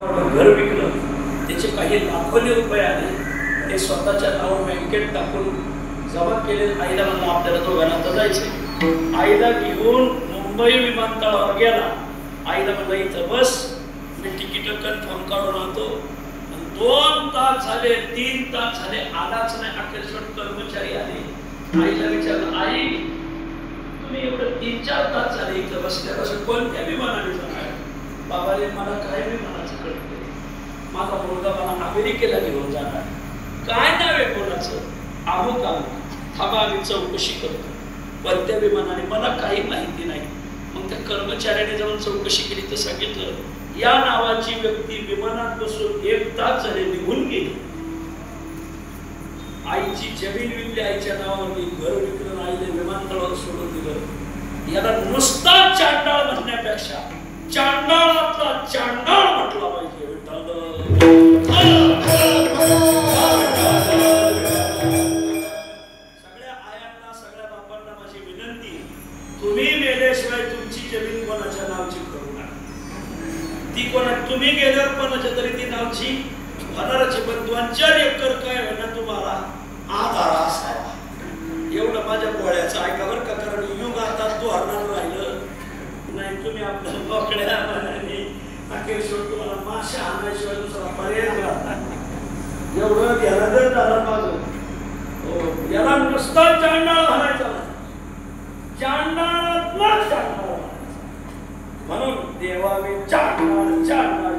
घर विकलं, त्याचे काही लाखोनी रुपये आले, ते स्वतःच्या नावावर बँकेत टाकून जमा केले. आईला म्हणलं आपल्याला दोघांना तर जायचंय. आईला घेऊन मुंबई विमानतळावर गेला. आईला म्हणलं इथं बस, मी तिकीट कन्फर्म काढून आणतो. 2 तास झाले, 3 तास झाले, आलाच नाही. अखेर कर्मचारी आले. आईला विचारलं, आई तुम्ही एवढं 3-4 तास झाले इथं बसल्यापासून कोणत्या विमानाने जाणार? बाबाने मला काय विमानाचं कळत नाही. माझा मुलगा मला अमेरिकेला घेऊन जाणार. काय नाव आहे कोणाचं? अमुक अमुक. थांबा आम्ही चौकशी करतो. कोणत्या विमानाने? मला काही माहिती नाही. मग त्या कर्मचाऱ्याने जाऊन चौकशी केली तर सांगितलं या नावाची व्यक्ती विमानात बसून 1 तास झाले निघून गेली. आईची जमीन विकली, आईच्या नावावरती घर विकलं, आईने विमानतळावर सोडून दिलं. याला नुसता चांडाळ म्हणण्यापेक्षा चांडाळातला चांडाळ म्हटला पाहिजे. सगळ्या आयांना, सगळ्या बापांना माझी विनंती, तुम्ही मेल्याशिवाय तुमची जमीन कोणाच्या नावची करू नका. ती कोणा तुम्ही गेल्यावर कोणाच्या तरी ती नावची होणारच. पण 2-4 एकर काय होणार तुम्हाला आधार असावा. एवढं माझ्या पोळ्याचं ऐका बरं का. कारण युग आता तो हरणार राहिलं नाही. तुम्ही आपल्या बोकड्या मनाने अखेरशेवट तुम्हाला माशा आणायशिवाय दुसरा पर्याय राहणार. एवढं घ्यायला झालं माझं. याला नुसता चांडाळ घालायचा, चांडाळातला चांडाळ. म्हणून देवा मी चांडाळ चांडाळ